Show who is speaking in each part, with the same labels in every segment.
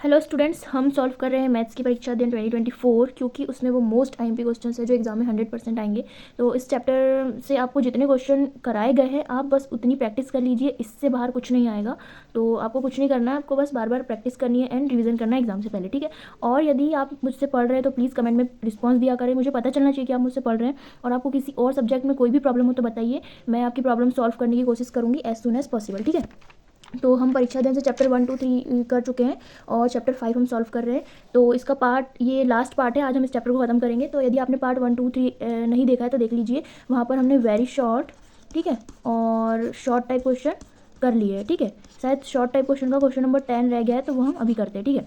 Speaker 1: Hello students, हम solve कर रहे हैं मैथ्स की परीक्षा दिन 2024 क्योंकि उसमें वो मोस्ट आईएमपी क्वेश्चन है जो एग्जाम में 100% आएंगे। तो इस चैप्टर से आपको जितने क्वेश्चन कराए गए हैं आप बस उतनी प्रैक्टिस कर लीजिए, इससे बाहर कुछ नहीं आएगा। तो आपको कुछ नहीं करना है, आपको बस बार बार प्रैक्टिस करनी है एंड रिवीजन करना है एग्जाम से पहले, ठीक है। और यदि आप मुझसे पढ़ रहे हैं तो प्लीज़ कमेंट में रिस्पॉन्स दिया करें, मुझे पता चलना चाहिए कि आप मुझसे पढ़ रहे हैं। और आपको किसी और सब्जेक्ट में कोई भी प्रॉब्लम हो तो बताइए, मैं आपकी प्रॉब्लम सॉल्व करने की कोशिश करूँगी एज सुन एज पॉसिबल, ठीक है। तो हम परीक्षा दिन से चैप्टर 1, 2, 3 कर चुके हैं और चैप्टर 5 हम सॉल्व कर रहे हैं। तो इसका पार्ट, ये लास्ट पार्ट है, आज हम इस चैप्टर को ख़त्म करेंगे। तो यदि आपने पार्ट 1, 2, 3 नहीं देखा है तो देख लीजिए, वहाँ पर हमने वेरी शॉर्ट, ठीक है, और शॉर्ट टाइप क्वेश्चन कर लिए है, ठीक है। शायद शॉर्ट टाइप क्वेश्चन का क्वेश्चन नंबर 10 रह गया है, तो वो हम अभी करते हैं, ठीक है।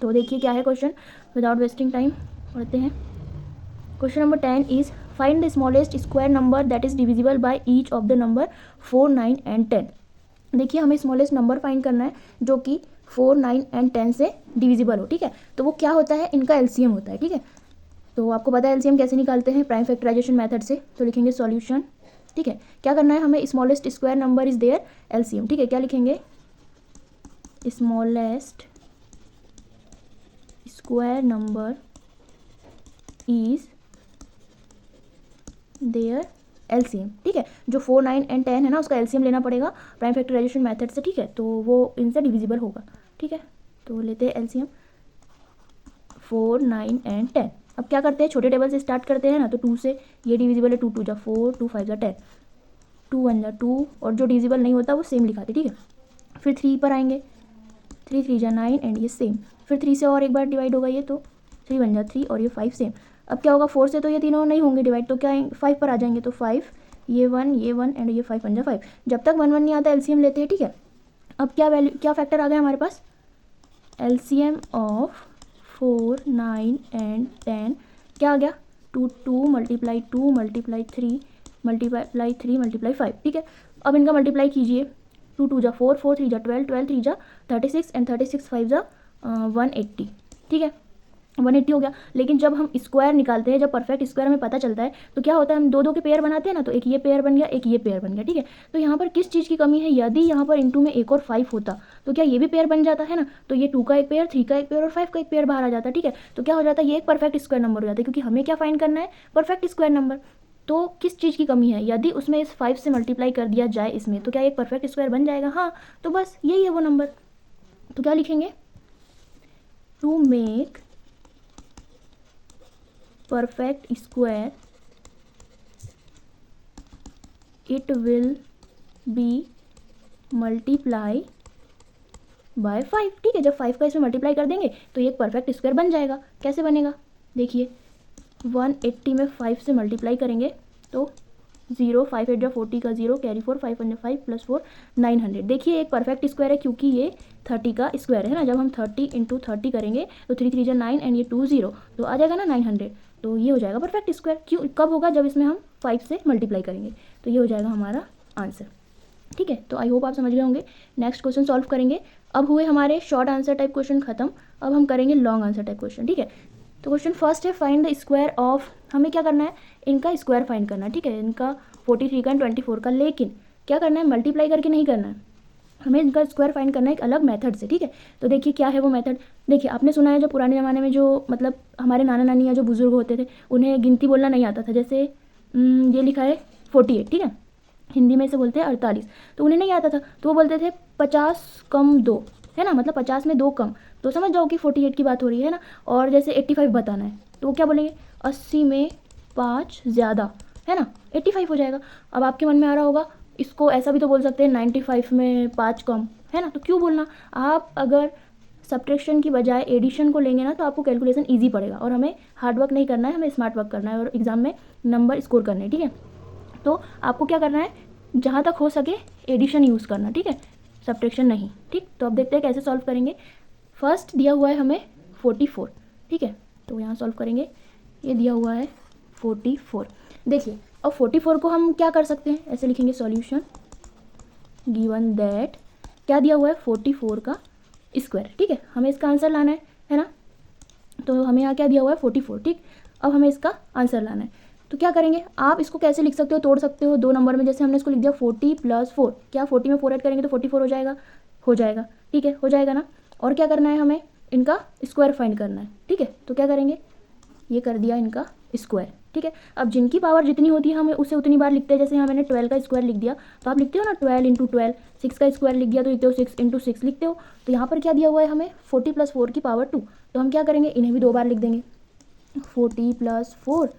Speaker 1: तो देखिए क्या है क्वेश्चन, विदाउट वेस्टिंग टाइम पढ़ते हैं। Question number 10 is find the smallest square number that is divisible by each of the number 4, 9 and 10। देखिए हमें स्मॉलेस्ट नंबर फाइंड करना है जो कि 4, 9 एंड 10 से डिविजिबल हो, ठीक है। तो वो क्या होता है, इनका एलसीएम होता है, ठीक है। तो आपको पता है एलसीएम कैसे निकालते हैं, प्राइम फैक्टराइजेशन मेथड से। तो लिखेंगे सॉल्यूशन, ठीक है। क्या करना है हमें, smallest square number is their LCM, ठीक है। क्या लिखेंगे, smallest square number is their LCM, ठीक है। जो 4, 9 एंड 10 है ना, उसका एलसीएम लेना पड़ेगा प्राइम फैक्टराइजेशन मेथड से, ठीक है। तो वो इनसे डिविजिबल होगा, ठीक है। तो लेते हैं एलसीएम 4, 9 एंड 10। अब क्या करते हैं, छोटे टेबल से स्टार्ट करते हैं ना। तो 2 से ये डिविजिबल है, 2 2 जा 4, 2 5 जा 10, 2 1 जा 2, और जो डिविजिबल नहीं होता वो सेम लिखाते, ठीक है। फिर 3 पर आएंगे, 3 3 जा 9 एंड ये सेम। फिर 3 से और एक बार डिवाइड होगा ये, तो 3 1 जा 3 और ये 5 सेम। अब क्या होगा, 4 से तो ये तीनों नहीं होंगे डिवाइड, तो क्या 5 पर आ जाएंगे। तो 5, ये 1 एंड ये 5 1 जा 5। जब तक 1 1 नहीं आता एलसीएम लेते हैं, ठीक है। अब क्या वैल्यू, क्या फैक्टर आ गया हमारे पास, एलसीएम ऑफ 4, 9 एंड 10 क्या आ गया, 2 2 मल्टीप्लाई 2 मल्टीप्लाई 3 मल्टीप्लाई 3 मल्टीप्लाई 5, ठीक है। अब इनका मल्टीप्लाई कीजिए, 2 2 जा 4, 4 3 जा 12, 12 3 जा 36 एंड 36 5 जा 180, ठीक है। 180 हो गया। लेकिन जब हम स्क्वायर निकालते हैं, जब परफेक्ट स्क्वायर हमें पता चलता है तो क्या होता है, हम दो दो के पेयर बनाते हैं ना। तो एक ये पेयर बन गया, एक ये पेयर बन गया, ठीक है। तो यहाँ पर किस चीज़ की कमी है, यदि यहाँ पर इनटू में एक और 5 होता तो क्या ये भी पेयर बन जाता है ना। तो ये 2 का एक पेयर, 3 का एक पेयर और 5 का एक पेयर बाहर आ जाता है, ठीक है। तो क्या हो जाता है, ये एक परफेक्ट स्क्वायर नंबर हो जाता है, क्योंकि हमें क्या फाइंड करना है, परफेक्ट स्क्वायर नंबर। तो किस चीज़ की कमी है, यदि उसमें इस 5 से मल्टीप्लाई कर दिया जाए इसमें, तो क्या एक परफेक्ट स्क्वायर बन जाएगा। हाँ, तो बस यही है वो नंबर। तो क्या लिखेंगे, to make perfect square it will be multiply by 5, ठीक है। जब 5 का इसमें मल्टीप्लाई कर देंगे तो ये एक परफेक्ट स्क्वायर बन जाएगा। कैसे बनेगा, देखिए 180 में 5 से मल्टीप्लाई करेंगे तो 0, 5 8 जा 40 का 0, कैरी 4, 5 1 जा 5 प्लस 4 900। देखिए एक परफेक्ट स्क्वायर है क्योंकि ये 30 का स्क्वायर है ना। जब हम 30 इंटू 30 करेंगे तो 3 3 जा 9 एंड ये 2 0, तो आ जाएगा ना 900। तो ये हो जाएगा परफेक्ट स्क्वायर। क्यों, कब होगा, जब इसमें हम 5 से मल्टीप्लाई करेंगे। तो ये हो जाएगा हमारा आंसर, ठीक है। तो आई होप आप समझ गए होंगे। नेक्स्ट क्वेश्चन सॉल्व करेंगे। अब हुए हमारे शॉर्ट आंसर टाइप क्वेश्चन खत्म, अब हम करेंगे लॉन्ग आंसर टाइप क्वेश्चन, ठीक है। तो क्वेश्चन फर्स्ट है फाइंड द स्क्वायर ऑफ, हमें क्या करना है, इनका स्क्वायर फाइंड करना है, ठीक है। इनका 43 का 24 का, लेकिन क्या करना है, मल्टीप्लाई करके नहीं करना है, हमें इनका स्क्वायर फाइंड करना है एक अलग मेथड से, ठीक है। तो देखिए क्या है वो मेथड। देखिए आपने सुना है जो पुराने ज़माने में जो मतलब हमारे नाना नानी या जो बुजुर्ग होते थे उन्हें गिनती बोलना नहीं आता था। जैसे ये लिखा है 48, ठीक है, हिंदी में इसे बोलते हैं 48। तो उन्हें नहीं आता था तो वो बोलते थे 50 कम 2, है ना, मतलब 50 में 2 कम। तो समझ जाओ कि 48 की बात हो रही है ना। और जैसे 85 बताना है तो वो क्या बोलेंगे, 80 में 5 ज़्यादा, है ना, 85 हो जाएगा। अब आपके मन में आ रहा होगा, इसको ऐसा भी तो बोल सकते हैं 95 में 5 कम, है ना। तो क्यों बोलना, आप अगर सब्ट्रैक्शन की बजाय एडिशन को लेंगे ना तो आपको कैलकुलेशन ईजी पड़ेगा। और हमें हार्ड वर्क नहीं करना है, हमें स्मार्ट वर्क करना है और एग्जाम में नंबर स्कोर करने हैं, ठीक है। तो आपको क्या करना है, जहाँ तक हो सके एडिशन यूज़ करना, ठीक है, सब्ट्रैक्शन नहीं, ठीक। तो अब देखते हैं कैसे सॉल्व करेंगे। फर्स्ट दिया हुआ है हमें 44, ठीक है। तो यहाँ सॉल्व करेंगे, ये दिया हुआ है 44। देखिए अब 44 को हम क्या कर सकते हैं, ऐसे लिखेंगे सॉल्यूशन गिवन दैट, क्या दिया हुआ है 44 का स्क्वायर, ठीक है। हमें इसका आंसर लाना है ना। तो हमें यहाँ क्या दिया हुआ है 44, ठीक। अब हमें इसका आंसर लाना है। तो क्या करेंगे, आप इसको कैसे लिख सकते हो, तोड़ सकते हो दो नंबर में। जैसे हमने इसको लिख दिया 40 + 4, क्या 40 में 4 ऐड करेंगे तो 44 हो जाएगा, ठीक है, हो जाएगा ना। और क्या करना है हमें, इनका स्क्वायर फाइंड करना है, ठीक है। तो क्या करेंगे, ये कर दिया इनका स्क्वायर, ठीक है। अब जिनकी पावर जितनी होती है हमें उसे उतनी बार लिखते हैं। जैसे यहाँ मैंने 12 का स्क्वायर लिख दिया, तो आप लिखते हो ना 12 इंटू 12, 6 का स्क्वायर लिख दिया तो लिखते हो 6 इंटू 6 लिखते हो। तो यहाँ पर क्या दिया हुआ है हमें 40 प्लस 4 की पावर 2, तो हम क्या करेंगे, इन्हें भी 2 बार लिख देंगे, 40 प्लस 4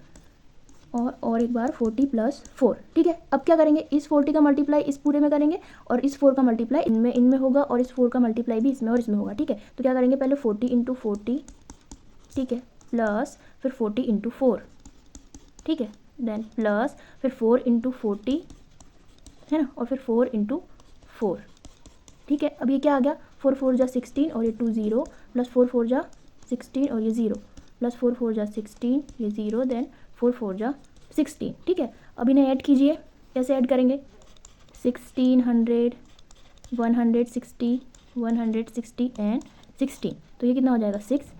Speaker 1: और एक बार 40 प्लस 4, ठीक है। अब क्या करेंगे, इस 40 का मल्टीप्लाई इस पूरे में करेंगे और इस 4 का मल्टीप्लाई इनमें होगा और इस 4 का मल्टीप्लाई भी इसमें और इसमें होगा, ठीक है। तो क्या करेंगे, पहले 40 इंटू 40, ठीक है, प्लस फिर 40 इंटू 4, ठीक है, देन प्लस फिर 4 इंटू 40, है ना, और फिर 4 इंटू 4, ठीक है। अब ये क्या आ गया, 4 4 जा 16 और ये 2 0, प्लस 4 4 जा 16 और ये 0, प्लस 4 4 जा 16, ये 0, देन 4 4 जा 16, ठीक है। अब इन्हें ऐड कीजिए, कैसे ऐड करेंगे, 1600, 160, 160 एंड 16, तो ये कितना हो जाएगा 6,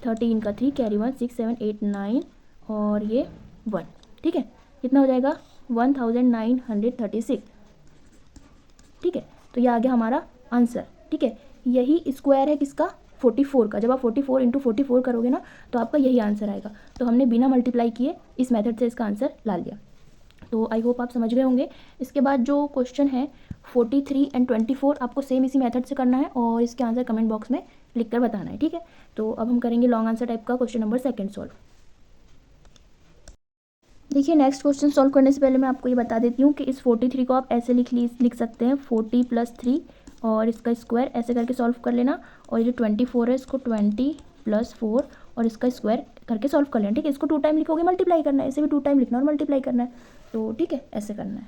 Speaker 1: 13 का 3 कैरी 1, 6 7 8 9 और ये 1, ठीक है। कितना हो जाएगा 1936, ठीक है। तो ये आ गया हमारा आंसर, ठीक है। यही स्क्वायर है किसका, 44 का। जब आप 44 इंटू 44 करोगे ना तो आपका यही आंसर आएगा। तो हमने बिना मल्टीप्लाई किए इस मेथड से इसका आंसर ला लिया। तो आई होप आप समझ गए होंगे। इसके बाद जो क्वेश्चन है 43 एंड 24 आपको सेम इसी मेथड से करना है और इसके आंसर कमेंट बॉक्स में लिख कर बताना है, ठीक है। तो अब हम करेंगे लॉन्ग आंसर टाइप का क्वेश्चन नंबर 2 सॉल्व। देखिए नेक्स्ट क्वेश्चन सॉल्व करने से पहले मैं आपको ये बता देती हूँ कि इस 43 को आप ऐसे लिख सकते हैं 40 प्लस 3 और इसका स्क्वायर ऐसे करके सॉल्व कर लेना, और ये जो 24 है इसको 20 प्लस 4 और इसका स्क्वायर करके सॉल्व कर लेना, ठीक है। इसको 2 टाइम लिखोगे, मल्टीप्लाई करना है, ऐसे भी 2 टाइम लिखना और मल्टीप्लाई करना है, तो ठीक है ऐसे करना है।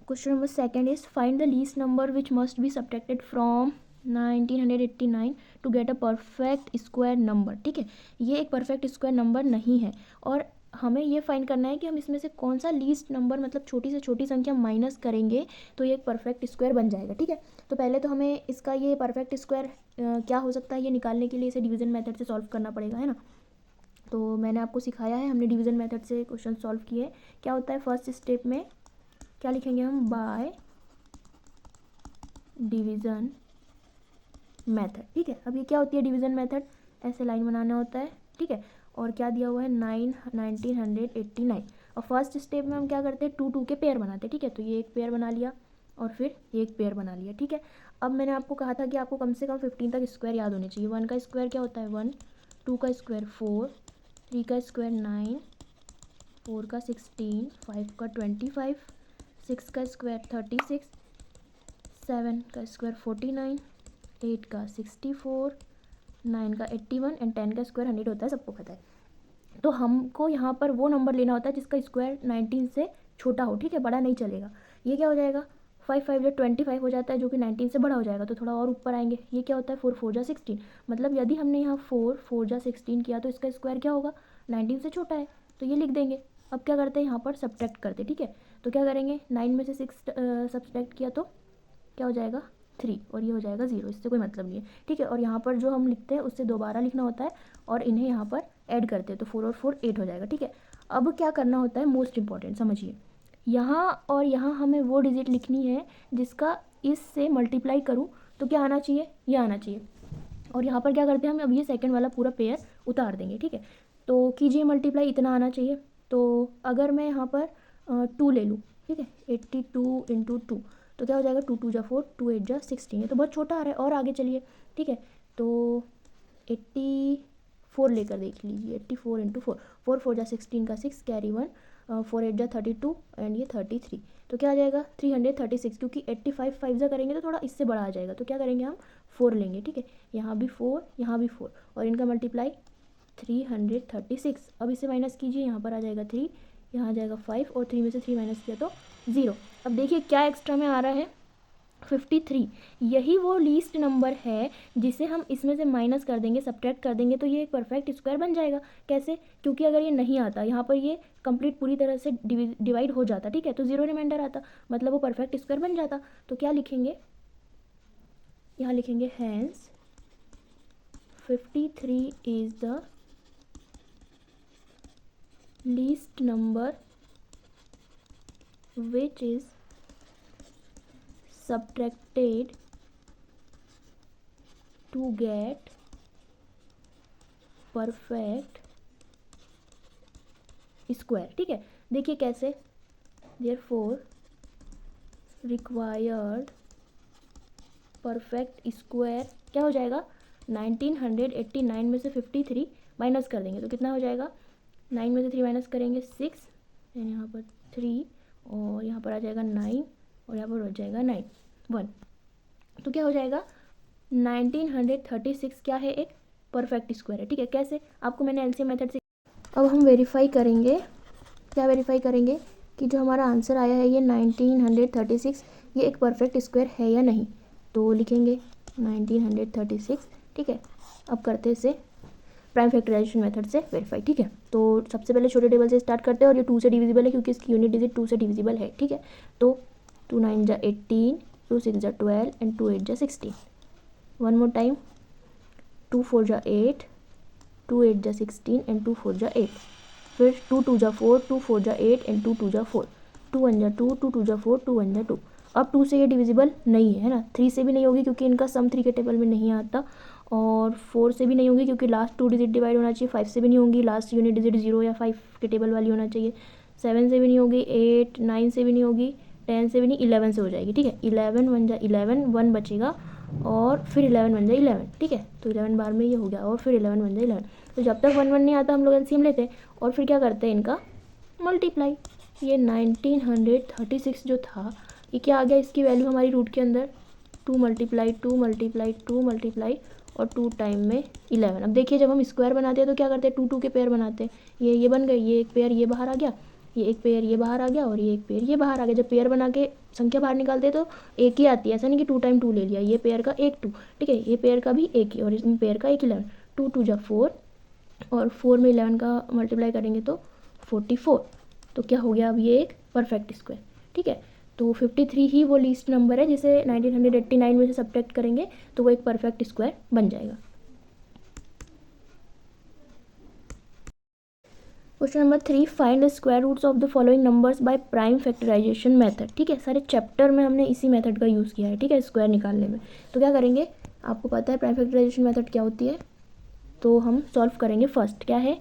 Speaker 1: Question number 2 is find the least number which must be subtracted from 1989 to get a perfect square number, ठीक है। ये एक परफेक्ट स्क्वायर नंबर नहीं है और हमें ये फाइंड करना है कि हम इसमें से कौन सा लीस्ट नंबर, मतलब छोटी से छोटी संख्या माइनस करेंगे तो ये एक परफेक्ट स्क्वायर बन जाएगा, ठीक है। तो पहले तो हमें इसका ये परफेक्ट स्क्वायर क्या हो सकता है ये निकालने के लिए इसे डिवीजन मेथड से सॉल्व करना पड़ेगा, है ना। तो मैंने आपको सिखाया है, हमने डिवीजन मेथड से क्वेश्चन सॉल्व किए। क्या होता है, फर्स्ट स्टेप में क्या लिखेंगे हम, बाय डिवीज़न मेथड, ठीक है। अब ये क्या होती है डिवीज़न मेथड, ऐसे लाइन बनाना होता है, ठीक है। और क्या दिया हुआ है 1989, और फर्स्ट स्टेप में हम क्या करते हैं 2 2 के पेयर बनाते हैं, ठीक है। तो ये एक पेयर बना लिया और फिर ये एक पेयर बना लिया, ठीक है। अब मैंने आपको कहा था कि आपको कम से कम 15 तक स्क्वायर याद होने चाहिए। 1 का स्क्वायर क्या होता है 1, 2 का स्क्वायर 4, 3 का स्क्वायर 9, 4 का 16, 5 का 25, 6 का स्क्वायर 36, 7 का स्क्वायर 49, 8 का 64, 9 का 81 एंड 10 का स्क्वायर 100 होता है, सबको पता है। तो हमको यहाँ पर वो नंबर लेना होता है जिसका स्क्वायर 19 से छोटा हो, ठीक है, बड़ा नहीं चलेगा। ये क्या हो जाएगा 5 5 जो 25 हो जाता है, जो कि 19 से बड़ा हो जाएगा, तो थोड़ा और ऊपर आएंगे। ये क्या होता है 4 4 जा 16, मतलब यदि हमने यहाँ 4 4 जा 16 किया तो इसका स्क्वायर क्या होगा 19 से छोटा है, तो ये लिख देंगे। अब क्या करते हैं यहाँ पर सब्ट्रैक्ट करते, ठीक है। तो क्या करेंगे 9 में से 6 सब्ट्रैक्ट किया तो क्या हो जाएगा 3 और ये हो जाएगा 0, इससे कोई मतलब नहीं है, ठीक है। और यहाँ पर जो हम लिखते हैं उससे दोबारा लिखना होता है और इन्हें यहाँ पर ऐड करते हैं, तो 4 और 4 8 हो जाएगा, ठीक है। अब क्या करना होता है मोस्ट इंपॉर्टेंट समझिए, यहाँ और यहाँ हमें वो डिजिट लिखनी है जिसका इससे मल्टीप्लाई करूँ तो क्या आना चाहिए, ये आना चाहिए। और यहाँ पर क्या करते हैं हम अब ये सेकंड वाला पूरा पेयर उतार देंगे, ठीक है। तो कीजिए मल्टीप्लाई, इतना आना चाहिए। तो अगर मैं यहाँ पर 2 ले लूँ, ठीक है, 82 इंटू 2, तो क्या हो जाएगा 2 2 जा 4, 2 8 जा 16, ये तो बहुत छोटा आ रहा है, और आगे चलिए, ठीक है। तो 84 लेकर देख लीजिए, 84 इंटू 4, 4 4 जा 16 का 6 कैरी 1, 4 8 जा 32 एंड ये 33, तो क्या आ जाएगा 336, क्योंकि 85 5 जा करेंगे तो थोड़ा इससे बड़ा आ जाएगा, तो क्या करेंगे हम 4 लेंगे, ठीक है। यहाँ भी 4, यहाँ भी 4 और इनका मल्टीप्लाई 336। अब इसे माइनस कीजिए, यहाँ पर आ जाएगा 3, यहाँ आ जाएगा 5 और 3 में से 3 माइनस किया तो 0। अब देखिए क्या एक्स्ट्रा में आ रहा है 53। यही वो लीस्ट नंबर है जिसे हम इसमें से माइनस कर देंगे, सब्ट्रैक्ट कर देंगे, तो ये एक परफेक्ट स्क्वायर बन जाएगा। कैसे, क्योंकि अगर ये नहीं आता यहाँ पर ये कंप्लीट पूरी तरह से डिवाइड हो जाता, ठीक है, तो 0 रिमाइंडर आता, मतलब वो परफेक्ट स्क्वायर बन जाता। तो क्या लिखेंगे, यहाँ लिखेंगे hence 53 is the least number which is subtracted to get perfect square. ठीक है, देखिए कैसे, देयरफॉर रिक्वायर्ड परफेक्ट स्क्वायर क्या हो जाएगा, 1989 में से 53 माइनस कर देंगे तो कितना हो जाएगा, 9 में से 3 माइनस करेंगे 6, एंड यहाँ पर 3 और यहाँ पर आ जाएगा 9 और यहाँ पर हो जाएगा 9 1, तो क्या हो जाएगा 1936 क्या है, एक परफेक्ट स्क्वायर है। ठीक है, कैसे, आपको मैंने एलसीएम मेथड से। अब हम वेरीफाई करेंगे, क्या वेरीफाई करेंगे कि जो हमारा आंसर आया है ये 1936 ये एक परफेक्ट स्क्वायर है या नहीं। तो लिखेंगे 1936। ठीक है, अब करते हैं इसे प्राइम फैक्टराइजेशन मेथड से वेरीफाई। ठीक है, तो सबसे पहले छोटे टेबल से स्टार्ट करते हैं और ये 2 से डिविजिबल है क्योंकि इसकी यूनिट डिजिट 2 से डिविजिबल है। ठीक है, तो 2 9 जा 18, 2 6 जा 12 एंड 2 8 जा 16। वन मोर टाइम, 2 4 जा 8, 2 8 जा 16 एंड 2 4 जा 8। फिर 2 2 जा 4, 2 4 जा 8 एंड 2 2 जा 4, 2 1 जा 2, 2 2 जा 4, 2 1 जा 2। अब 2 से ये डिविजिबल नहीं है ना, 3 से भी नहीं होगी क्योंकि इनका सम 3 के टेबल में नहीं आता, और 4 से भी नहीं होंगी क्योंकि लास्ट 2 डिजिट डिवाइड होना चाहिए, 5 से भी नहीं होंगी, लास्ट यूनिट डिजिट 0 या 5 के टेबल वाली होना चाहिए, 7 से भी नहीं होगी, 8 9 से भी नहीं होगी, 10 से भी नहीं, 11 से हो जाएगी। ठीक है, 11 1 जा 11, 1 बचेगा और फिर 11 1 जा 11। ठीक है, तो 11 बार में ये हो गया और फिर 11 1 जा 11। तो जब तक 1 1 नहीं आता हम लोग एलसीएम लेते हैं और फिर क्या करते हैं इनका मल्टीप्लाई। ये 1936 जो था ये क्या आ गया, इसकी वैल्यू हमारी रूट के अंदर 2 मल्टीप्लाई 2 मल्टीप्लाई 2 मल्टीप्लाई और 2 टाइम में 11। अब देखिए जब हम स्क्वायर बनाते हैं तो क्या करते हैं, 2 2 के पेयर बनाते हैं, ये बन गए, ये एक पेयर ये बाहर आ गया, ये एक पेयर ये बाहर आ गया और ये एक पेयर ये बाहर आ गया। जब पेयर बना के संख्या बाहर निकालते हैं तो एक ही आती है, ऐसा नहीं कि 2 टाइम 2 ले लिया, ये पेयर का एक 2। ठीक है, ये पेयर का भी एक ही और इस पेयर का एक 11, 2 2 जा 4 और 4 में 11 का मल्टीप्लाई करेंगे तो 44। तो क्या हो गया, अब ये एक परफेक्ट स्क्वायर। ठीक है, तो 53 ही वो लीस्ट नंबर है जिसे 1989 में से सब्ट्रैक्ट करेंगे तो वो एक परफेक्ट स्क्वायर बन जाएगा। Question number 3, find the square roots of the following numbers by prime factorisation method. ठीक है, सारे चैप्टर में हमने इसी मेथड का यूज़ किया है। ठीक है, स्क्वायर निकालने में। तो क्या करेंगे, आपको पता है प्राइम फैक्टराइजेशन मेथड क्या होती है, तो हम सॉल्व करेंगे। फर्स्ट क्या है,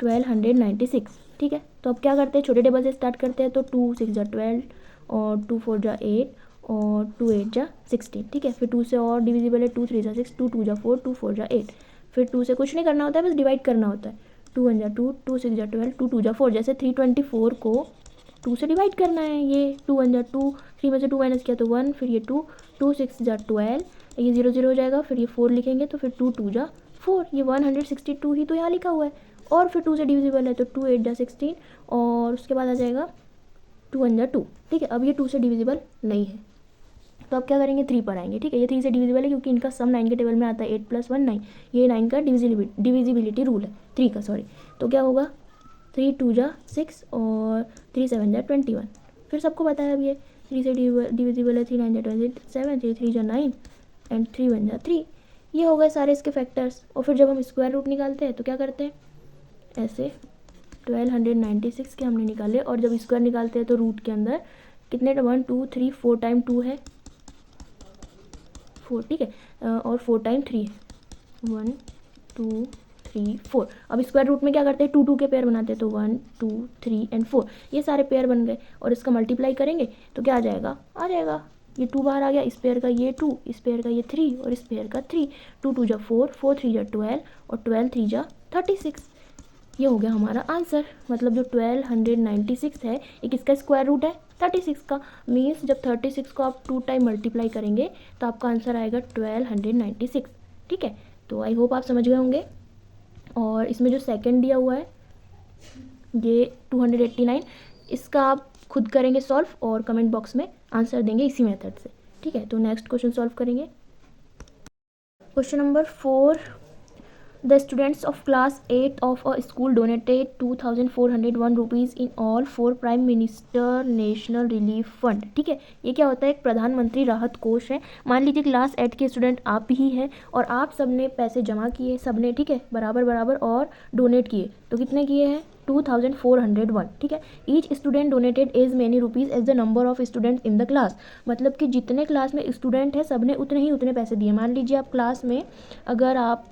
Speaker 1: 1296। ठीक है, तो अब क्या करते हैं, छोटे टेबल से स्टार्ट करते हैं। तो 2 6 जा 12 और 2 4 जा 8 और 2 8 जा 16। ठीक है, फिर 2 से और डिविजिबल है, 2 3 जा 6, 2 2 जा 4, 2 4 जा 8। फिर 2 से कुछ नहीं करना होता है, बस डिवाइड करना होता है। 2 1 जा 2, 2 6 जा 12, 2 2 जा 4। जैसे 324 को 2 से डिवाइड करना है, ये 2 1 जा 2, 3 में से 2 माइनस किया तो 1, फिर ये 2, 2 6 जा 12, ये 0 0 हो जाएगा, फिर ये 4 लिखेंगे तो फिर 2 2 जा 4, ये 162 ही तो यहाँ लिखा हुआ है। और फिर 2 से डिविजिबल है तो 2 8 जा 16 और उसके बाद आ जाएगा 2 1 जा 2। ठीक है, अब ये 2 से डिविजिबल नहीं है तो अब क्या करेंगे, 3 पर आएंगे। ठीक है, ये 3 से डिविजिबल है क्योंकि इनका सम 9 के टेबल में आता है, 8 + 1 9, ये 9 का डिविजिबिलिटी रूल है, 3 का सॉरी। तो क्या होगा, 3 2 जा 6 और 3 7 जा 21। फिर सबको पता है अब ये 3 से डिविजिबल है, 3 9 जा 27, 3 3 जा 9 एंड 3 1 जा 3। ये हो गए सारे इसके फैक्टर्स। और फिर जब हम स्क्वायर रूट निकालते हैं तो क्या करते हैं, ऐसे 1296 के हमने निकाले और जब स्क्वायर निकालते हैं तो रूट के अंदर कितने 1 2 3 4 टाइम 2 है 4। ठीक है, और 4 टाइम 3 है 1 2 3 4। अब स्क्वायर रूट में क्या करते हैं, 2 2 के पेयर बनाते हैं तो 1 2 3 एंड 4, ये सारे पेयर बन गए और इसका मल्टीप्लाई करेंगे तो क्या आ जाएगा, ये 2 बाहर आ गया, इस पेयर का ये 2, इस पेयर का ये 3 और इस पेयर का 3। 2 2 जा 4, 4 3 जा 12 और 12 3 जा 36। ये हो गया हमारा आंसर। मतलब जो 1296 है ये किसका स्क्वायर रूट है, 36 का। मीन्स जब 36 को आप 2 टाइम मल्टीप्लाई करेंगे तो आपका आंसर आएगा 1296। ठीक है, तो आई होप आप समझ गए होंगे। और इसमें जो सेकंड दिया हुआ है ये 289, इसका आप खुद करेंगे सॉल्व और कमेंट बॉक्स में आंसर देंगे इसी मेथड से। ठीक है, तो नेक्स्ट क्वेश्चन सॉल्व करेंगे। Question number 4, The students of class 8 of a school donated 2,401 rupees in all for Prime Minister National Relief Fund. ठीक है, ये क्या होता है, एक प्रधानमंत्री राहत कोष है. मान लीजिए क्लास 8 के स्टूडेंट आप ही हैं और आप सबने पैसे जमा किए, सबने, ठीक है, बराबर बराबर, और डोनेट किए. तो कितने किए हैं, 2,401. ठीक है. Each student donated as many rupees as the number of student in the class. मतलब कि जितने क्लास में स्टूडेंट है सबने उतने पैसे दिए. मान लीजिए आप क्लास में अगर आप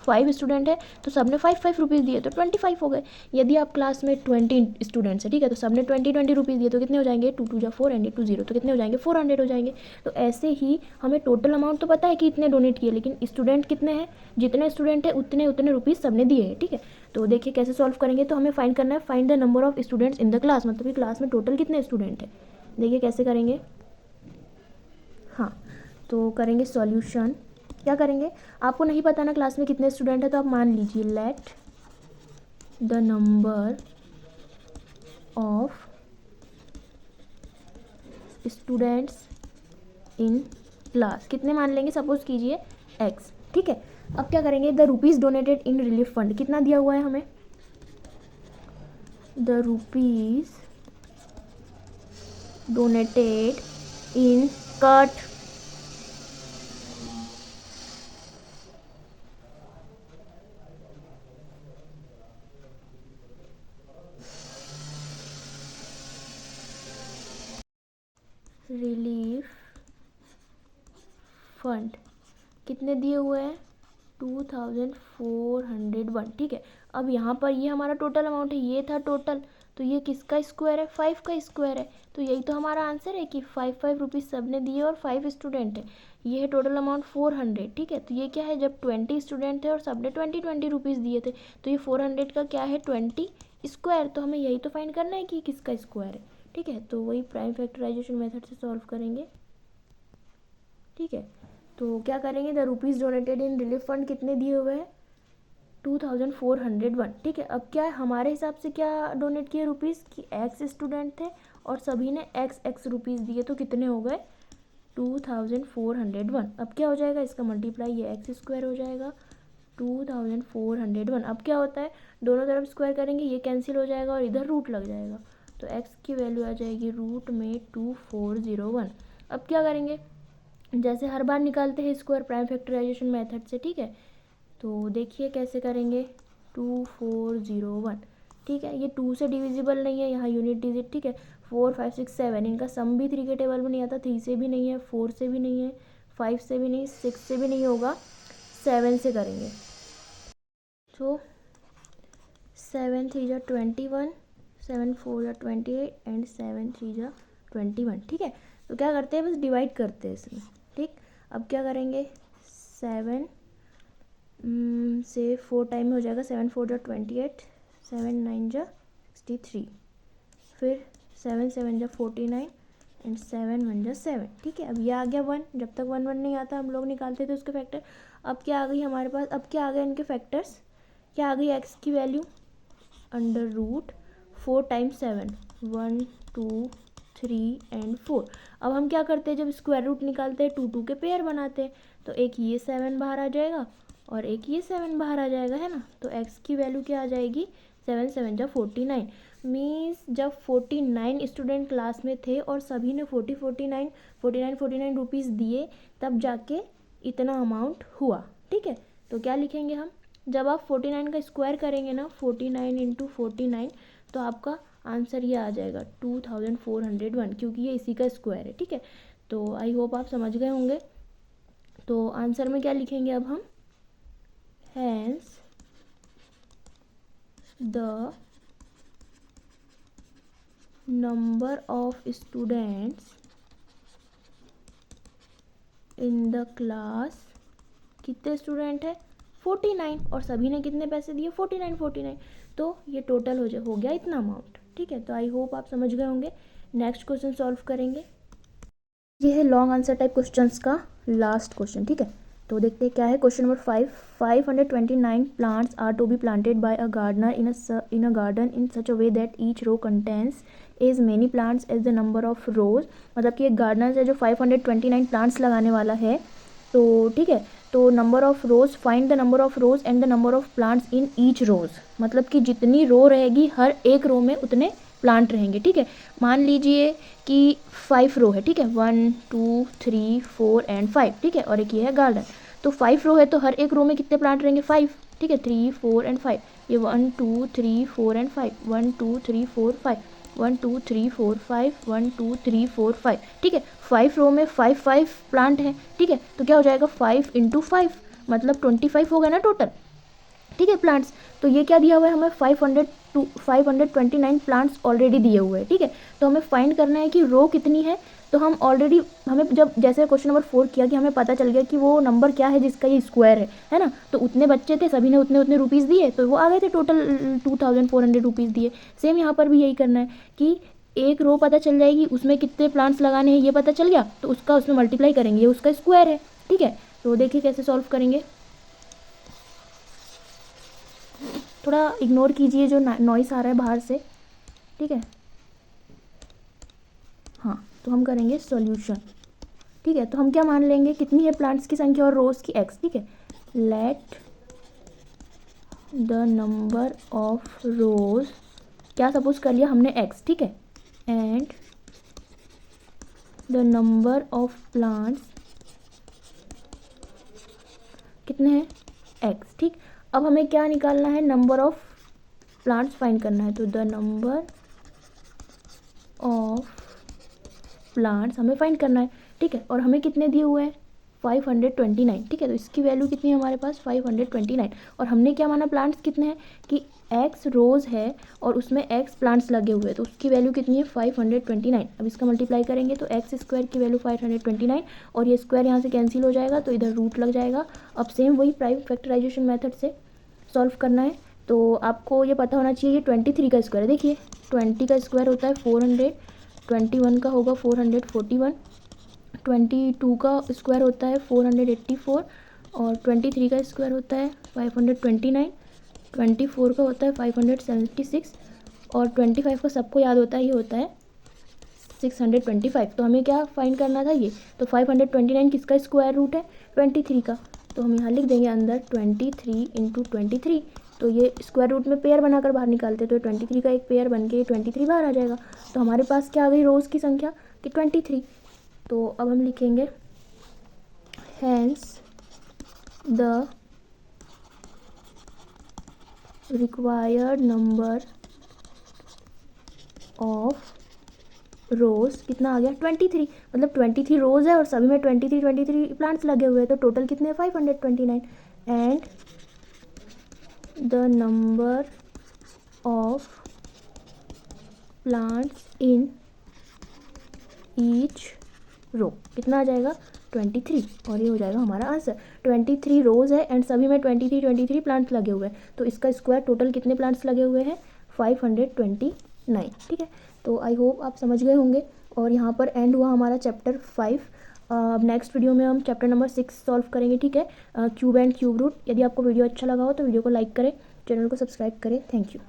Speaker 1: 5 स्टूडेंट है तो सबने 5 रुपीज़ दिए तो 25 हो गए. यदि आप क्लास में 20 स्टूडेंट्स है, ठीक है, तो सबने 20 रुपीज़ दिए तो कितने हो जाएंगे, 2 2 4 एंड 2 0, तो कितने हो जाएंगे, 400 हो जाएंगे. तो ऐसे ही हमें टोटल अमाउंट तो पता है कि इतने डोनेट किए, लेकिन स्टूडेंट कितने हैं, जितने स्टूडेंट है उतने रुपीज़ सबने दिए हैं. ठीक है. तो देखिए कैसे सॉल्व करेंगे. तो हमें फाइंड करना है find the number of students in the class, मतलब कि क्लास में टोटल कितने स्टूडेंट हैं. देखिए कैसे करेंगे. हाँ, तो करेंगे सॉल्यूशन. क्या करेंगे, आपको नहीं पता ना क्लास में कितने स्टूडेंट है, तो आप मान लीजिए let the number of students in class कितने मान लेंगे, सपोज कीजिए x. ठीक है. अब क्या करेंगे, the rupees donated in relief fund कितना दिया हुआ है हमें, the rupees donated in cut relief fund कितने दिए हुए हैं, 2,401. ठीक है. अब यहाँ पर ये हमारा टोटल अमाउंट है, ये था टोटल, तो ये किसका स्क्वायर है, 5 का स्क्वायर है. तो यही तो हमारा आंसर है कि 5 रुपीज़ सब ने दिए और 5 स्टूडेंट है. ये है टोटल अमाउंट 400. ठीक है. तो ये क्या है, जब 20 स्टूडेंट थे और सब ने 20 रुपीज़ दिए थे, तो ये 400 का क्या है, 20 स्क्वायर. तो हमें यही तो फाइंड करना है कि किसका स्क्वायर है. ठीक है. तो वही प्राइम फैक्टराइजेशन मेथड से सॉल्व करेंगे. ठीक है. तो क्या करेंगे, the rupees donated in relief fund कितने दिए हुए हैं, 2,401. ठीक है. अब क्या है, हमारे हिसाब से क्या डोनेट किए रुपीज़ कि x स्टूडेंट थे और सभी ने x रुपीज़ दिए, तो कितने हो गए, 2,401. अब क्या हो जाएगा, इसका मल्टीप्लाई ये x स्क्वायर हो जाएगा, 2,401. अब क्या होता है, दोनों तरफ स्क्वायर करेंगे, ये कैंसिल हो जाएगा और इधर रूट लग जाएगा, तो x की वैल्यू आ जाएगी रूट में 2401. अब क्या करेंगे, जैसे हर बार निकालते हैं स्क्वायर प्राइम फैक्टराइजेशन मेथड से. ठीक है. तो देखिए कैसे करेंगे, 2401. ठीक है. ये 2 से डिविजिबल नहीं है, यहाँ यूनिट डिजिट. ठीक है. 4 5 6 7 इनका सम भी 3 के टेबल में नहीं आता, 3 से भी नहीं है, 4 से भी नहीं है, 5 से भी नहीं, 6 से भी नहीं होगा, 7 से करेंगे. तो 7 3 जा 21, 7 4 जा 28 एंड 7 3 जा 21. ठीक है. तो क्या करते हैं, बस डिवाइड करते हैं इसमें. ठीक. अब क्या करेंगे, 7 से 4 टाइम में हो जाएगा, 7 4 जा 28, 7 9 जा 63, फिर 7 7 जा 49 एंड 7 1 जा 7. ठीक है. अब ये आ गया 1. जब तक 1 1 नहीं आता हम लोग निकालते थे उसके फैक्टर. अब क्या आ गई हमारे पास, अब क्या आ गया इनके फैक्टर्स, क्या आ गई, x की value under root 4 times 7, 1 2 3 and 4. अब हम क्या करते हैं, जब स्क्वायर रूट निकालते हैं 2 2 के पेयर बनाते हैं, तो एक ये 7 बाहर आ जाएगा और एक ये 7 बाहर आ जाएगा, है ना. तो x की वैल्यू क्या आ जाएगी, 7 7 जा 49. मीन्स जब 49 स्टूडेंट क्लास में थे और सभी ने 49 रुपीज़ दिए, तब जाके इतना अमाउंट हुआ. ठीक है. तो क्या लिखेंगे हम, जब आप 49 का स्क्वायर करेंगे ना, 49 इंटू 49, तो आपका आंसर ये आ जाएगा 2401, क्योंकि ये इसी का स्क्वायर है. ठीक है. तो आई होप आप समझ गए होंगे. तो आंसर में क्या लिखेंगे अब हम, hence the number of students in the class, कितने स्टूडेंट है, 49, और सभी ने कितने पैसे दिए, 49. तो ये टोटल हो गया इतना अमाउंट. ठीक है. तो आई होप आप समझ गए होंगे. नेक्स्ट क्वेश्चन सॉल्व करेंगे. ये है लॉन्ग आंसर टाइप क्वेश्चंस का लास्ट क्वेश्चन. ठीक है. तो देखते हैं क्या है. Question number 529 plants are to be planted by a gardener in a garden in such a way that each row contains as many plants as the number of rows. मतलब कि एक गार्डनर है जो 529 प्लांट्स लगाने वाला है. तो ठीक है. तो number of rows, find the number of rows and the number of plants in each rows, मतलब कि जितनी रो रहेगी हर एक रो में उतने प्लांट रहेंगे, ठीक है। मान लीजिए कि 5 रो है, ठीक है, 1 2 3 4 एंड 5, ठीक है, और एक ये है गार्डन। तो 5 रो है तो हर एक रो में कितने प्लांट रहेंगे, 5, ठीक है, 3 4 एंड 5, ये 1 2 3 4 एंड 5, 1 2 3 4 5, 1 2 3 4 5, 1 2 3 4 5, ठीक है। 5 रो में 5 प्लांट हैं, ठीक है, तो क्या हो जाएगा 5 × 5, मतलब 25 हो गया ना टोटल, ठीक है, प्लांट्स। तो ये क्या दिया हुआ है हमें, 529 प्लांट्स ऑलरेडी दिए हुए हैं, ठीक है। तो हमें फाइंड करना है कि रो कितनी है। तो हम ऑलरेडी, हमें जब जैसे क्वेश्चन नंबर 4 किया कि हमें पता चल गया कि वो नंबर क्या है जिसका ये स्क्वायर है ना, तो उतने बच्चे थे, सभी ने उतने उतने रुपीज़ दिए, तो वो आ गए थे, टोटल 2400 रुपीज़ दिए। सेम यहाँ पर भी यही करना है कि एक रो पता चल जाएगी, उसमें कितने प्लांट्स लगाने हैं ये पता चल गया, तो उसका उसमें मल्टीप्लाई करेंगे, ये उसका स्क्वायर है, ठीक है। तो देखिए कैसे सॉल्व करेंगे। थोड़ा इग्नोर कीजिए जो नॉइस आ रहा है बाहर से, ठीक है। हाँ, तो हम करेंगे सॉल्यूशन, ठीक है। तो हम क्या मान लेंगे, कितनी है प्लांट्स की संख्या और रोज़ की x, ठीक है। लेट द नंबर ऑफ रोज, क्या सपोज कर लिया हमने x, ठीक है, and the number of plants कितने हैं, x, ठीक। अब हमें क्या निकालना है, नंबर ऑफ प्लांट्स फाइंड करना है। तो द नंबर ऑफ प्लांट्स हमें फाइंड करना है, ठीक है। और हमें कितने दिए हुए हैं, 529, ठीक है। तो इसकी वैल्यू कितनी है हमारे पास, 529। और हमने क्या माना, प्लांट्स कितने हैं कि x रोज़ है और उसमें x प्लांट्स लगे हुए हैं, तो उसकी वैल्यू कितनी है, 529। अब इसका मल्टीप्लाई करेंगे तो x² की वैल्यू 529, और ये स्क्वायर यहाँ से कैंसिल हो जाएगा, तो इधर रूट लग जाएगा। अब सेम वही प्राइम फैक्टराइजेशन मेथड से सॉल्व करना है। तो आपको ये पता होना चाहिए, ये 23 का स्क्वायर है, देखिए 20 का स्क्वायर होता है 400, 21 का होगा 441, 22 का स्क्वायर होता है 484, और 23 का स्क्वायर होता है 529, 24 का होता है 576, और 25 का सबको याद होता है, ये होता है 625। तो हमें क्या फाइंड करना था ये, तो 529 किसका स्क्वायर रूट है, 23 का। तो हम यहाँ लिख देंगे अंदर 23 × 23, तो ये स्क्वायर रूट में पेयर बनाकर बाहर निकालते, तो 23 का एक पेयर बन के 23 बाहर आ जाएगा। तो हमारे पास क्या आ गई रोज़ की संख्या कि 23। तो अब हम लिखेंगे hence the required number of rows कितना आ गया, 23, मतलब 23 रोज़ है और सभी में 23 प्लांट्स लगे हुए हैं, तो टोटल कितने, 529। And the number of plants in each row कितना आ जाएगा, 23, और ये हो जाएगा हमारा आंसर। 23 रोज़ है एंड सभी में 23 प्लांट्स लगे हुए हैं, तो इसका स्क्वायर टोटल कितने प्लांट्स लगे हुए हैं, 529, ठीक है। तो आई होप आप समझ गए होंगे, और यहाँ पर एंड हुआ हमारा चैप्टर 5। अब नेक्स्ट वीडियो में हम चैप्टर नंबर 6 सॉल्व करेंगे, ठीक है, क्यूब एंड क्यूब रूट। यदि आपको वीडियो अच्छा लगा हो तो वीडियो को लाइक करें, चैनल को सब्सक्राइब करें। Thank you.